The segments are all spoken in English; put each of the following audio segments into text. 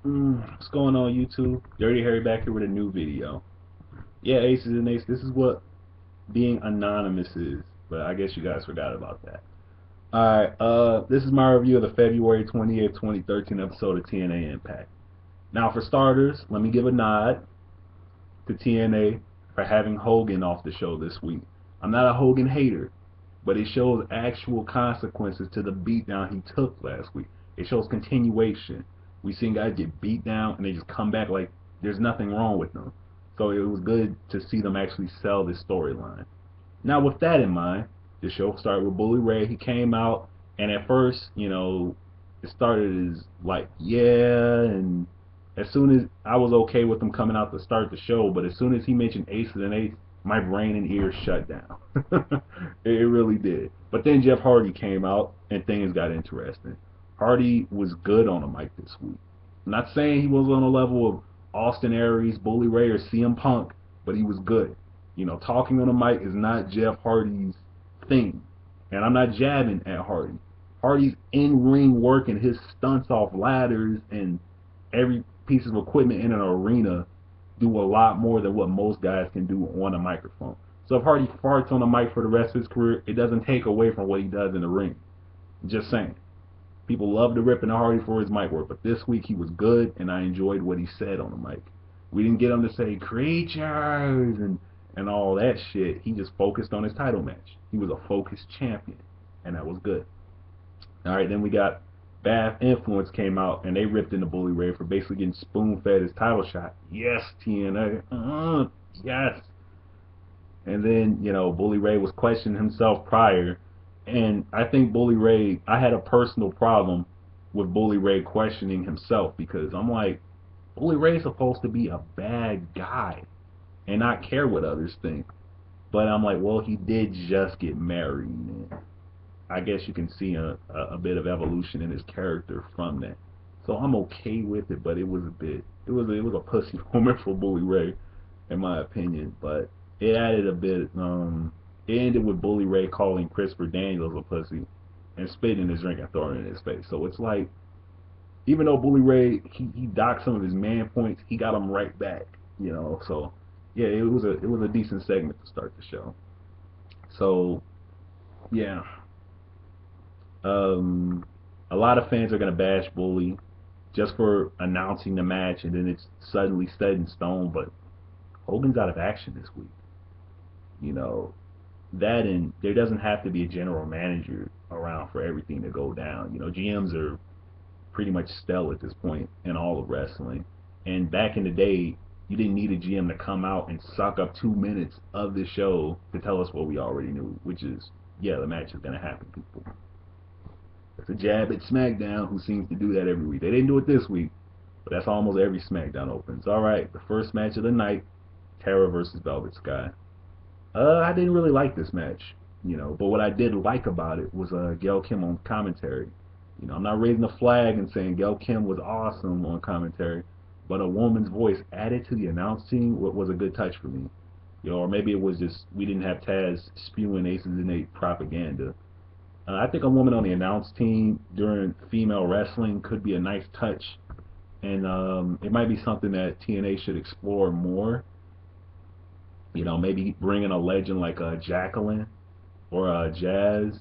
What's going on, YouTube? Dirty Harry back here with a new video. Yeah, Aces and Aces, this is what being anonymous is, but I guess you guys forgot about that. Alright, this is my review of the February 28th, 2013 episode of TNA Impact. Now, for starters, let me give a nod to TNA for having Hogan off the show this week. I'm not a Hogan hater, but it shows actual consequences to the beatdown he took last week. It shows continuation. We seen guys get beat down and they just come back like there's nothing wrong with them. So it was good to see them actually sell this storyline. Now with that in mind, the show started with Bully Ray. He came out and at first, it started as like yeah, and as soon as I was okay with him coming out to start the show, but as soon as he mentioned Aces and Eights, my brain and ears shut down. It really did. But then Jeff Hardy came out and things got interesting. Hardy was good on the mic this week. I'm not saying he was on the level of Austin Aries, Bully Ray, or CM Punk, but he was good. Talking on the mic is not Jeff Hardy's thing. And I'm not jabbing at Hardy. Hardy's in ring working his stunts off ladders and every piece of equipment in an arena do a lot more than what most guys can do on a microphone. So if Hardy farts on the mic for the rest of his career, it doesn't take away from what he does in the ring. Just saying. People love to rip into Hardy for his mic work, but this week he was good, and I enjoyed what he said on the mic. We didn't get him to say creatures and all that shit. He just focused on his title match. He was a focused champion, and that was good. All right, then we got Bad Influence came out, and they ripped into Bully Ray for basically getting spoon-fed his title shot. Yes, TNA. Yes. And then, Bully Ray was questioning himself prior. And I think Bully Ray, I had a personal problem with Bully Ray questioning himself because I'm like, Bully Ray's supposed to be a bad guy and not care what others think. But I'm like, well, he did just get married. And I guess you can see a bit of evolution in his character from that. So I'm okay with it, but it was a pussy moment for Bully Ray, in my opinion. But it added a bit. It ended with Bully Ray calling Christopher Daniels a pussy and spitting in his drink and throwing it in his face. So it's like, even though Bully Ray he docked some of his man points, he got them right back. So yeah, it was a decent segment to start the show. So yeah, um, a lot of fans are gonna bash Bully just for announcing the match and then it's suddenly set in stone. But Hogan's out of action this week. You know that, and there doesn't have to be a general manager around for everything to go down. GMs are pretty much stale at this point in all of wrestling. And back in the day, you didn't need a GM to come out and suck up 2 minutes of the show to tell us what we already knew, which is, yeah, the match is gonna happen, people. It's a jab at SmackDown, who seems to do that every week. They didn't do it this week, but that's almost every SmackDown opens. All right, the first match of the night, Tara versus Velvet Sky. I didn't really like this match, but what I did like about it was Gail Kim on commentary. I'm not raising a flag and saying Gail Kim was awesome on commentary, but a woman's voice added to the announce team was a good touch for me. Or maybe it was just we didn't have Taz spewing Aces and Eight propaganda. I think a woman on the announce team during female wrestling could be a nice touch, and it might be something that TNA should explore more. Maybe bringing a legend like Jacqueline or Jazz,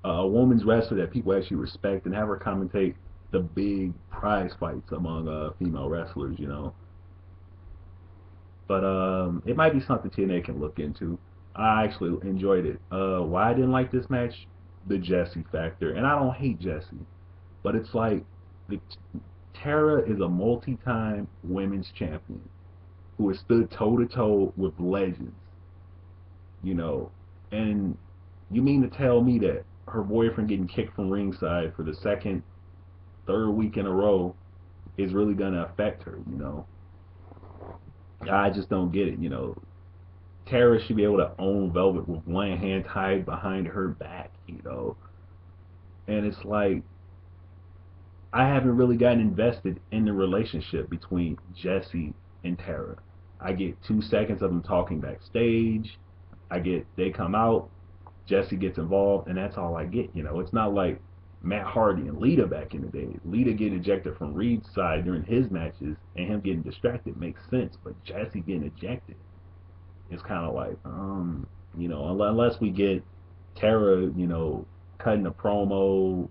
a woman's wrestler that people actually respect, and have her commentate the big prize fights among female wrestlers. But it might be something TNA can look into. I actually enjoyed it. Why I didn't like this match? The Jesse factor, and I don't hate Jesse, but it's like the, Tara is a multi-time women's champion who has stood toe to toe with legends, you know, and you mean to tell me that her boyfriend getting kicked from ringside for the second, third week in a row is really gonna affect her? I just don't get it. Tara should be able to own Velvet with one hand tied behind her back. And it's like I haven't really gotten invested in the relationship between Jesse and Tara. I get 2 seconds of them talking backstage. They come out, Jesse gets involved, and that's all I get. It's not like Matt Hardy and Lita back in the day. Lita getting ejected from Reed's side during his matches and him getting distracted makes sense, but Jesse getting ejected, it's kind of like, unless we get Tara, cutting a promo,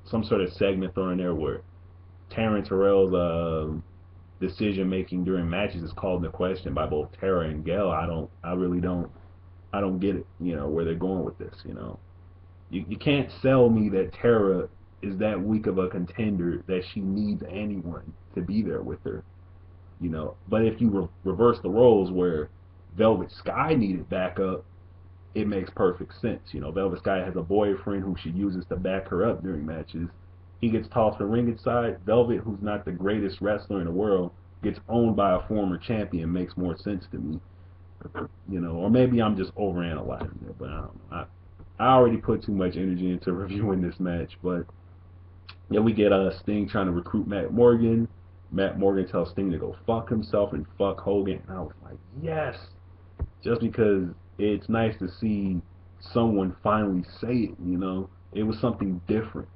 some sort of segment thrown in there where Terrence Terrell's decision making during matches is called into question by both Tara and Gail. I don't get it, where they're going with this, You can't sell me that Tara is that weak of a contender that she needs anyone to be there with her, But if you reverse the roles where Velvet Sky needed backup, it makes perfect sense. Velvet Sky has a boyfriend who she uses to back her up during matches. He gets tossed to ring side. Velvet, who's not the greatest wrestler in the world, gets owned by a former champion. Makes more sense to me. Or maybe I'm just overanalyzing it, but I don't know. I already put too much energy into reviewing this match, but yeah, we get Sting trying to recruit Matt Morgan. Matt Morgan tells Sting to go fuck himself and fuck Hogan, and I was like, yes, just because it's nice to see someone finally say it. It was something different,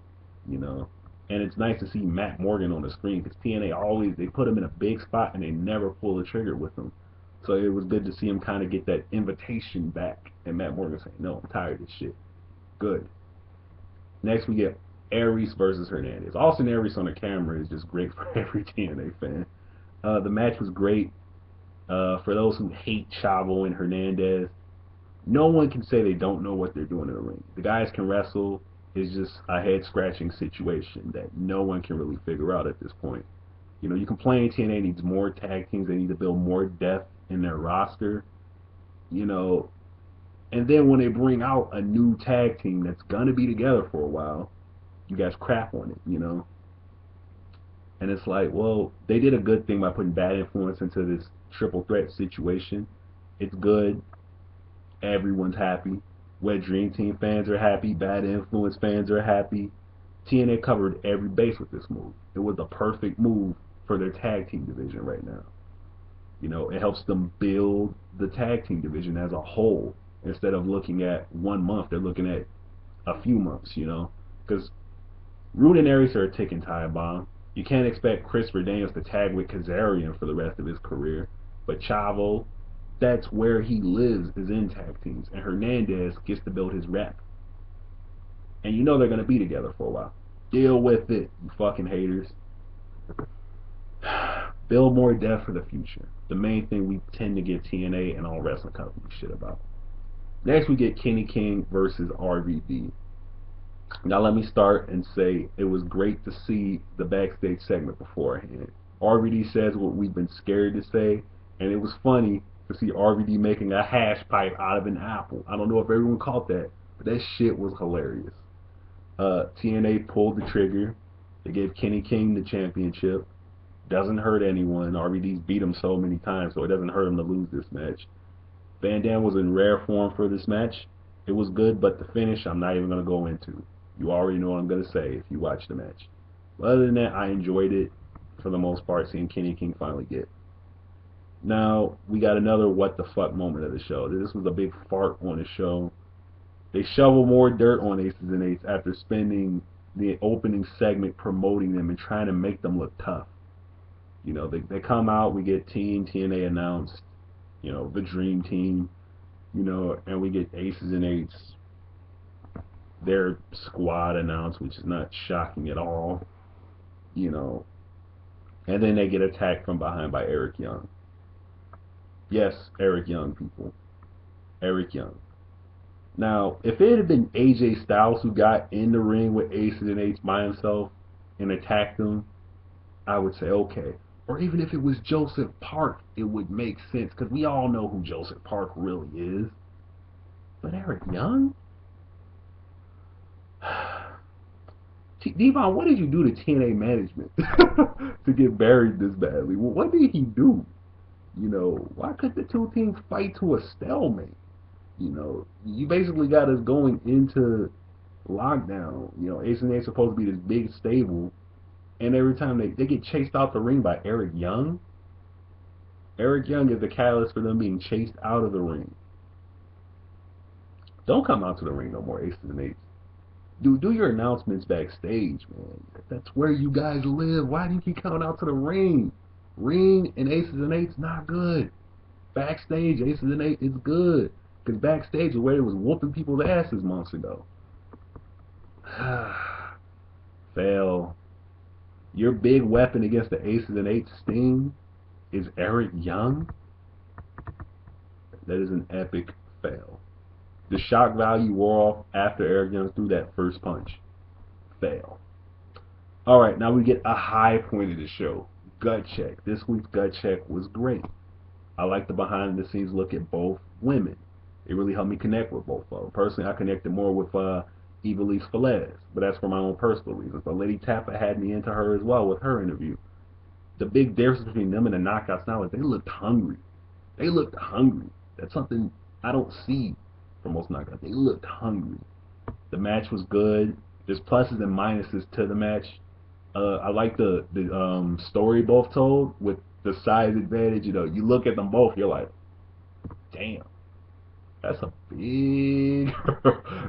and it's nice to see Matt Morgan on the screen because TNA always they put him in a big spot and they never pull the trigger with him. So it was good to see him kind of get that invitation back. And Matt Morgan saying, no, I'm tired of this shit. Good. Next, we get Aries versus Hernandez. Austin Aries on the camera is just great for every TNA fan. The match was great. For those who hate Chavo and Hernandez, no one can say they don't know what they're doing in the ring. The guys can wrestle. It's just a head-scratching situation that no one can really figure out at this point. You complain TNA needs more tag teams. They need to build more depth in their roster, and then when they bring out a new tag team that's gonna be together for a while, you guys crap on it, and it's like, well, they did a good thing by putting Bad Influence into this triple threat situation. It's good. Everyone's happy. Wet Dream Team fans are happy. Bad Influence fans are happy. TNA covered every base with this move. It was the perfect move for their tag team division right now. It helps them build the tag team division as a whole. Instead of looking at 1 month, they're looking at a few months, Because Rude and Aries are a ticking time bomb. You can't expect Christopher Daniels to tag with Kazarian for the rest of his career. But Chavo, that's where he lives, is in tag teams. And Hernandez gets to build his rep. And they're going to be together for a while. Deal with it, you fucking haters. Build more depth for the future. The main thing we tend to get TNA and all wrestling companies shit about. Next, we get Kenny King versus RVD. Now, let me start and say it was great to see the backstage segment beforehand. RVD says what we've been scared to say, and it was funny to see RVD making a hash pipe out of an apple. I don't know if everyone caught that, but that shit was hilarious. TNA pulled the trigger. They gave Kenny King the championship. Doesn't hurt anyone. RVD's beat him so many times, so it doesn't hurt him to lose this match. Van Dam was in rare form for this match. It was good, but the finish I'm not even going to go into. You already know what I'm going to say if you watch the match. But other than that, I enjoyed it for the most part, seeing Kenny King finally get. Now, we got another what the fuck moment of the show. This was a big fart on the show. They shovel more dirt on Aces and Eights after spending the opening segment promoting them and trying to make them look tough. They come out, we get Team TNA announced, the Dream Team, and we get Aces and Eights, their squad announced, which is not shocking at all, and then they get attacked from behind by Eric Young. Yes, Eric Young, people. Eric Young. Now, if it had been AJ Styles who got in the ring with Aces and Eights by himself and attacked them, I would say okay. Or even if it was Joseph Park, it would make sense, because we all know who Joseph Park really is. But Eric Young? Devon, what did you do to TNA management to get buried this badly? What did he do? Why could the two teams fight to a stalemate? You basically got us going into lockdown. Ace and Ace supposed to be this big stable, and every time they get chased out the ring by Eric Young. Eric Young is the catalyst for them being chased out of the ring. Don't come out to the ring no more, Aces and Eights. Dude, do your announcements backstage, man. That's where you guys live. Why do you keep coming out to the ring? Ring and Aces and Eights not good. Backstage, Aces and Eights is good. Because backstage is where it was whooping people's asses months ago. Fail. Your big weapon against the Aces and Eights Sting is Eric Young? That is an epic fail. The shock value wore off after Eric Young threw that first punch. Fail. Alright, now we get a high point of the show. Gut check. This week's gut check was great. I like the behind the scenes look at both women. It really helped me connect with both of them. Personally, I connected more with Ivelisse Velez, but that's for my own personal reasons. But Lady Tappa had me into her as well with her interview. The big difference between them and the knockouts now is they looked hungry. They looked hungry. That's something I don't see for most knockouts. They looked hungry. The match was good. There's pluses and minuses to the match. I like the story both told with the size advantage. You know, you look at them both, you're like, damn, that's a big,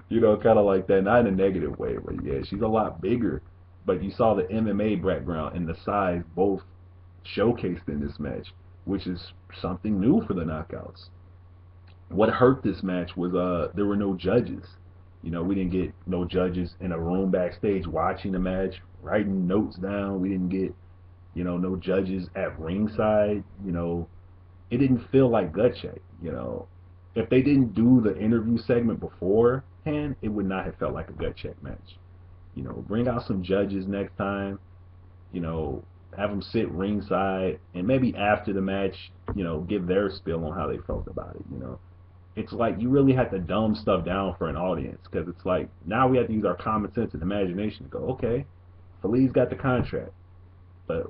you know, kind of like that. Not in a negative way, but yeah, she's a lot bigger. But you saw the MMA background and the size both showcased in this match, which is something new for the knockouts. What hurt this match was there were no judges. You know, we didn't get no judges in a room backstage watching the match, writing notes down. We didn't get, you know, no judges at ringside. You know, it didn't feel like gut check. You know, if they didn't do the interview segment beforehand, it would not have felt like a gut check match. You know, bring out some judges next time. You know, have them sit ringside, and maybe after the match, you know, give their spill on how they felt about it. You know, it's like you really have to dumb stuff down for an audience, because it's like now we have to use our common sense and imagination to go, okay, Feliz got the contract, but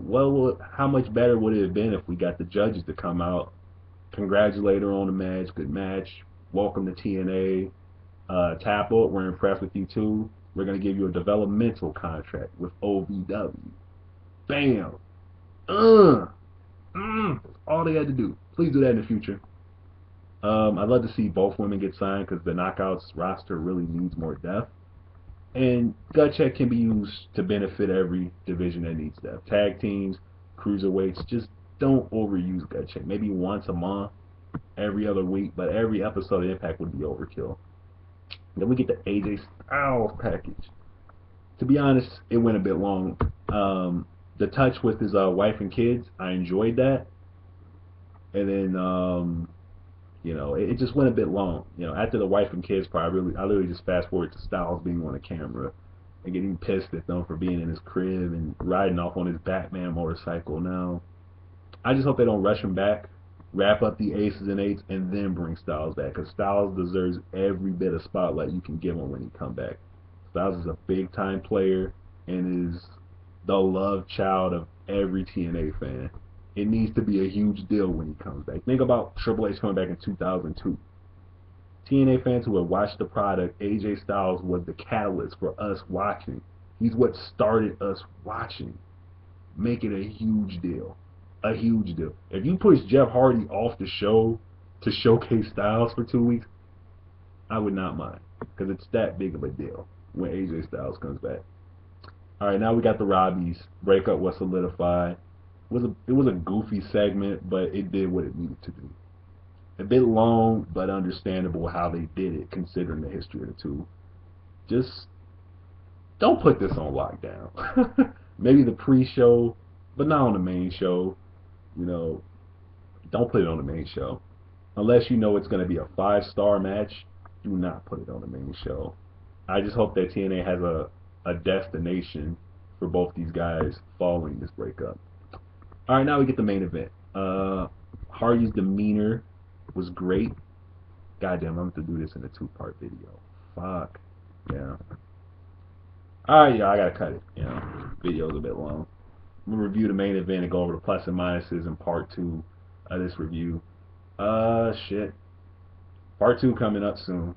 how much better would it have been if we got the judges to come out, congratulate her on the match, good match, welcome to TNA, Tappa, we're impressed with you too, we're going to give you a developmental contract with OVW. Bam! That's all they had to do. Please do that in the future. I'd love to see both women get signed because the Knockouts roster really needs more depth. And gut check can be used to benefit every division that needs depth. Tag teams, cruiserweights, just don't overuse gut check. Maybe once a month, every other week, but every episode of Impact would be overkill. Then we get the AJ Styles package. To be honest, it went a bit long. The touch with his wife and kids, I enjoyed that. And then you know, it just went a bit long. You know, after the wife and kids part, I literally just fast forward to Styles being on the camera and getting pissed at them for being in his crib and riding off on his Batman motorcycle. Now, I just hope they don't rush him back, wrap up the Aces and Eights, and then bring Styles back, because Styles deserves every bit of spotlight you can give him when he come back. Styles is a big time player and is the love child of every TNA fan. It needs to be a huge deal when he comes back. Think about Triple H coming back in 2002. TNA fans who have watched the product, AJ Styles was the catalyst for us watching. He's what started us watching. Make it a huge deal. A huge deal. If you push Jeff Hardy off the show to showcase Styles for 2 weeks, I would not mind, because it's that big of a deal when AJ Styles comes back. Alright, now we got the Robbies. Breakup was solidified. It was a goofy segment, but it did what it needed to do. A bit long, but understandable how they did it, considering the history of the two. Just don't put this on lockdown. Maybe the pre-show, but not on the main show. You know, don't put it on the main show. Unless you know it's going to be a 5-star match, do not put it on the main show. I just hope that TNA has a destination for both these guys following this breakup. Alright, now we get the main event. Hardy's demeanor was great. Goddamn, I'm going to do this in a 2-part video. Fuck. Yeah. Alright, yeah, I gotta cut it. You know, video's a bit long. I'm gonna review the main event and go over the plus and minuses in part 2 of this review. Shit. Part 2 coming up soon.